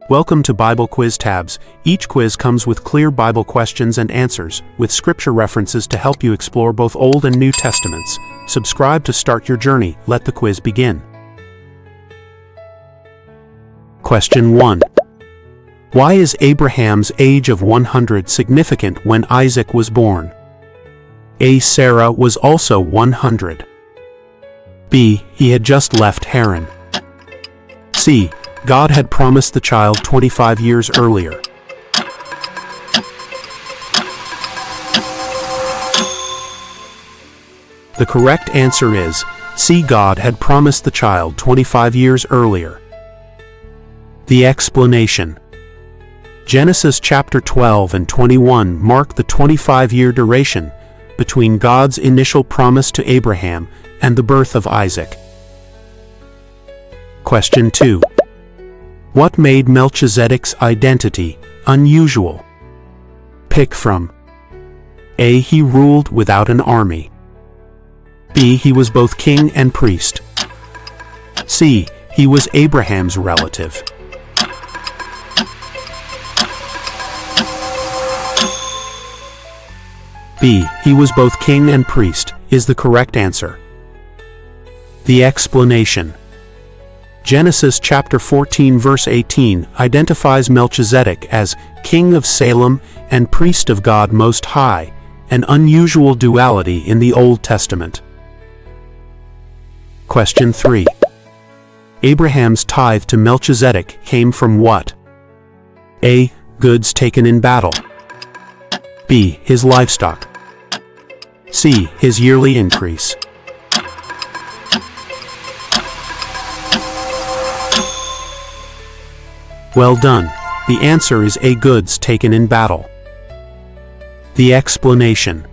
Welcome to Bible Quiz Tabs. Each quiz comes with clear Bible questions and answers, with scripture references to help you explore both Old and New Testaments. Subscribe to start your journey. Let the quiz begin. Question 1. Why is Abraham's age of 100 significant when Isaac was born? A. Sarah was also 100. B. He had just left Haran. C. God had promised the child 25 years earlier. The correct answer is C. God had promised the child 25 years earlier. The explanation. Genesis chapter 12 and 21 mark the 25-year duration between God's initial promise to Abraham and the birth of Isaac. Question 2. What made Melchizedek's identity unusual? Pick from A. He ruled without an army. B. He was both king and priest. C. He was Abraham's relative. B. He was both king and priest is the correct answer. The explanation. Genesis chapter 14 verse 18 identifies Melchizedek as king of Salem and priest of God Most High, an unusual duality in the Old Testament. Question 3. Abraham's tithe to Melchizedek came from what? A. Goods taken in battle. B. His livestock. C. His yearly increase. Well done. The answer is A. Goods taken in battle. The explanation.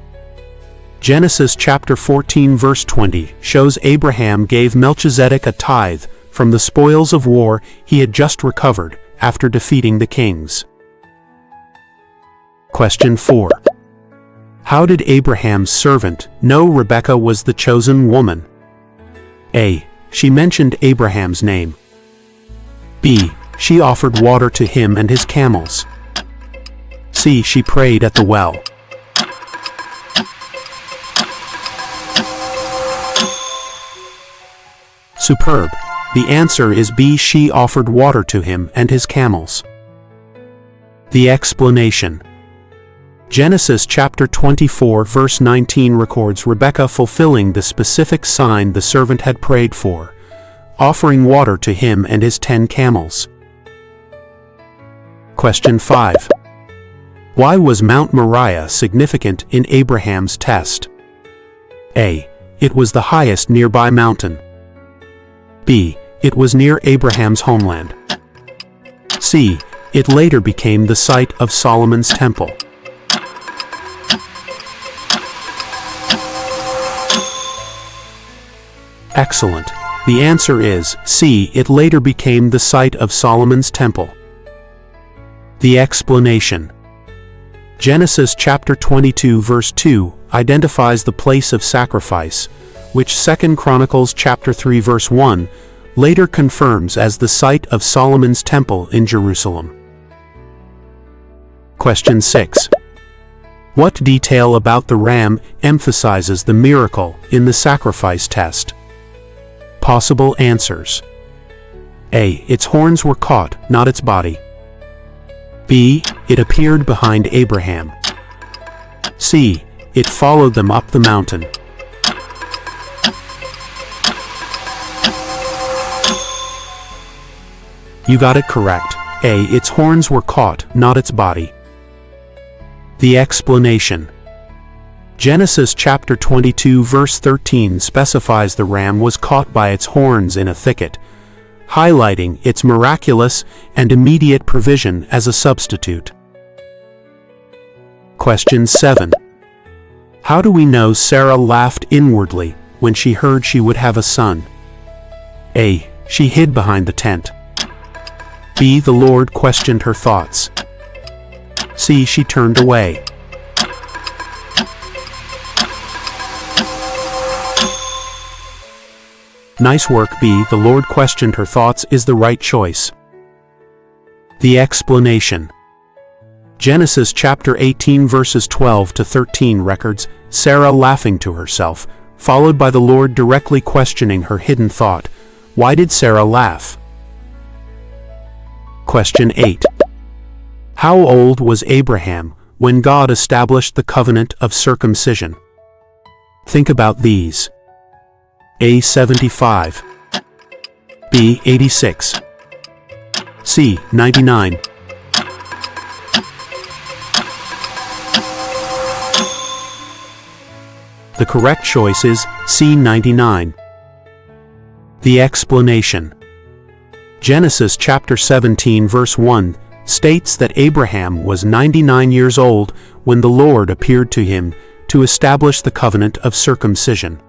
Genesis chapter 14 verse 20 shows Abraham gave Melchizedek a tithe from the spoils of war he had just recovered after defeating the kings. Question 4. How did Abraham's servant know Rebekah was the chosen woman? A. She mentioned Abraham's name. B. She offered water to him and his camels. C. She prayed at the well. Superb. The answer is B. She offered water to him and his camels. The explanation. Genesis chapter 24 verse 19 records Rebekah fulfilling the specific sign the servant had prayed for, offering water to him and his 10 camels. Question 5. Why was Mount Moriah significant in Abraham's test? A. It was the highest nearby mountain. B. It was near Abraham's homeland. C. It later became the site of Solomon's temple. Excellent. The answer is C. It later became the site of Solomon's temple. The explanation. Genesis chapter 22 verse 2 identifies the place of sacrifice, which 2 Chronicles chapter 3 verse 1 later confirms as the site of Solomon's temple in Jerusalem. Question 6. What detail about the ram emphasizes the miracle in the sacrifice test? Possible answers. A. Its horns were caught, not its body. B. It appeared behind Abraham. C. It followed them up the mountain. You got it correct. A. Its horns were caught, not its body. The explanation. Genesis chapter 22 verse 13 specifies the ram was caught by its horns in a thicket, highlighting its miraculous and immediate provision as a substitute. Question 7. How do we know Sarah laughed inwardly when she heard she would have a son? A. She hid behind the tent. B. The Lord questioned her thoughts. C. She turned away. Nice work, B. The Lord questioned her thoughts is the right choice. The explanation. Genesis chapter 18 verses 12 to 13 records Sarah laughing to herself, followed by the Lord directly questioning her hidden thought. Why did Sarah laugh? Question 8. How old was Abraham when God established the covenant of circumcision? Think about these. A. 75. B. 86. C. 99. The correct choice is C. 99. The explanation. Genesis chapter 17 verse 1 states that Abraham was 99 years old when the Lord appeared to him to establish the covenant of circumcision.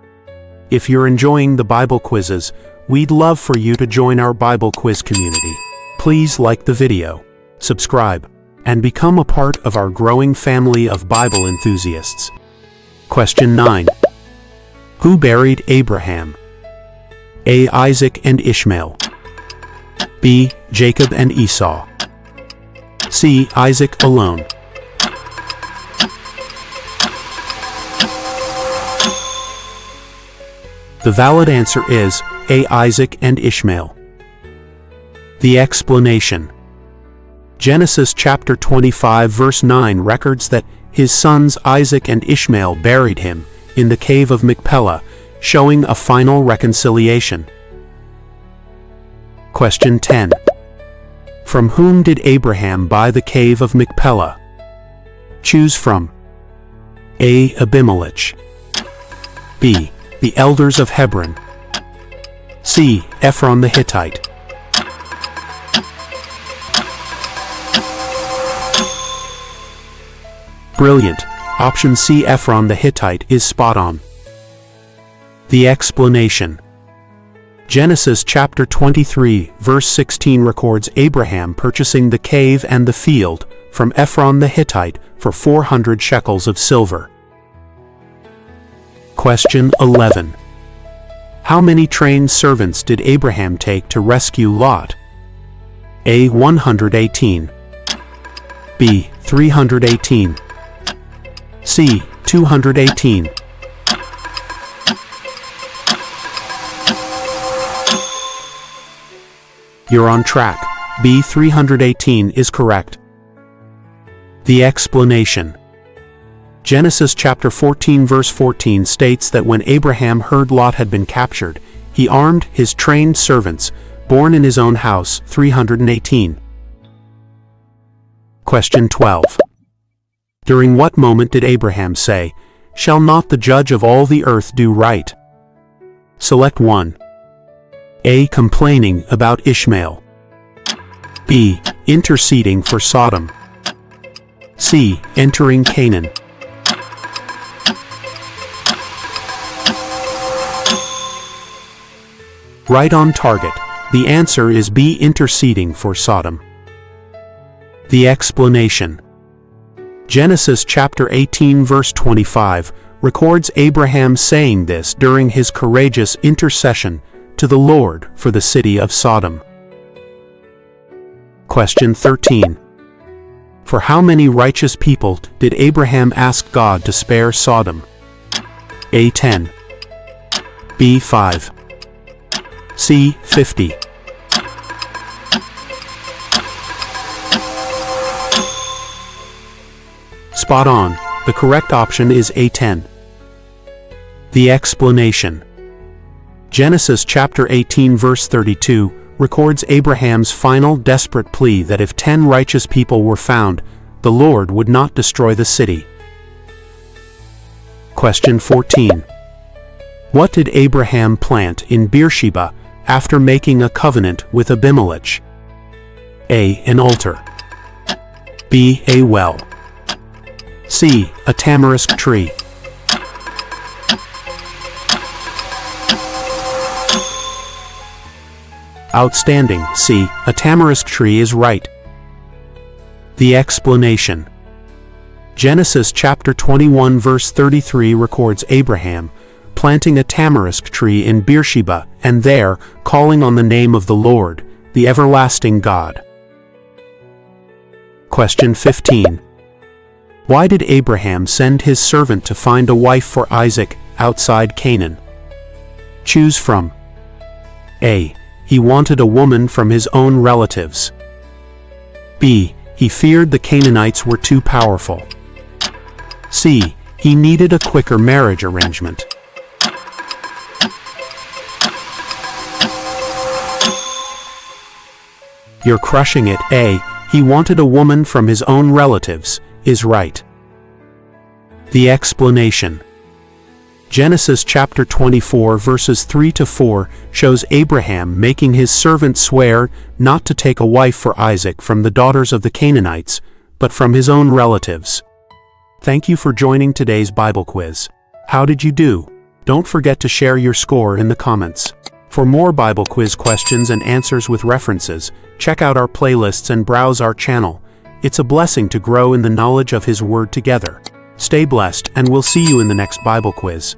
If you're enjoying the Bible quizzes, we'd love for you to join our Bible quiz community. Please like the video, subscribe, and become a part of our growing family of Bible enthusiasts. Question 9. Who buried Abraham? A. Isaac and Ishmael. B. Jacob and Esau. C. Isaac alone. The valid answer is A. Isaac and Ishmael. The explanation. Genesis chapter 25 verse 9 records that his sons Isaac and Ishmael buried him in the Cave of Machpelah, showing a final reconciliation. Question 10. From whom did Abraham buy the Cave of Machpelah? Choose from A. Abimelech. B. The elders of Hebron. C. Ephron the Hittite. Brilliant. Option C. Ephron the Hittite is spot on. The explanation. Genesis chapter 23 verse 16 records Abraham purchasing the cave and the field from Ephron the Hittite for 400 shekels of silver. Question 11. How many trained servants did Abraham take to rescue Lot? A. 118. B. 318. C. 218. You're on track. B. 318 is correct. The explanation. Genesis chapter 14 verse 14 states that when Abraham heard Lot had been captured, he armed his trained servants, born in his own house, 318. Question 12. During what moment did Abraham say, "Shall not the judge of all the earth do right?" Select 1. A. Complaining about Ishmael. B. Interceding for Sodom. C. Entering Canaan. Right on target. The answer is B. Interceding for Sodom. The explanation. Genesis chapter 18 verse 25 records Abraham saying this during his courageous intercession to the Lord for the city of Sodom. Question 13. For how many righteous people did Abraham ask God to spare Sodom? A. 10. B. 5. C. 50. Spot on. The correct option is A. 10. The explanation. Genesis chapter 18 verse 32 records Abraham's final desperate plea that if 10 righteous people were found, the Lord would not destroy the city. Question 14. What did Abraham plant in Beersheba after making a covenant with Abimelech? A. An altar. B. A well. C. A tamarisk tree. Outstanding. C. A tamarisk tree is right. The explanation. Genesis chapter 21 verse 33 records Abraham planting a tamarisk tree in Beersheba and there calling on the name of the Lord, the everlasting God. Question 15. Why did Abraham send his servant to find a wife for Isaac outside Canaan? Choose from A. He wanted a woman from his own relatives. B. He feared the Canaanites were too powerful. C. He needed a quicker marriage arrangement. You're crushing it. A. He wanted a woman from his own relatives is right. The explanation. Genesis chapter 24 verses 3 to 4 shows Abraham making his servant swear not to take a wife for Isaac from the daughters of the Canaanites, but from his own relatives. Thank you for joining today's Bible quiz. How did you do? Don't forget to share your score in the comments. For more Bible quiz questions and answers with references, check out our playlists and browse our channel. It's a blessing to grow in the knowledge of His Word together. Stay blessed, and we'll see you in the next Bible quiz.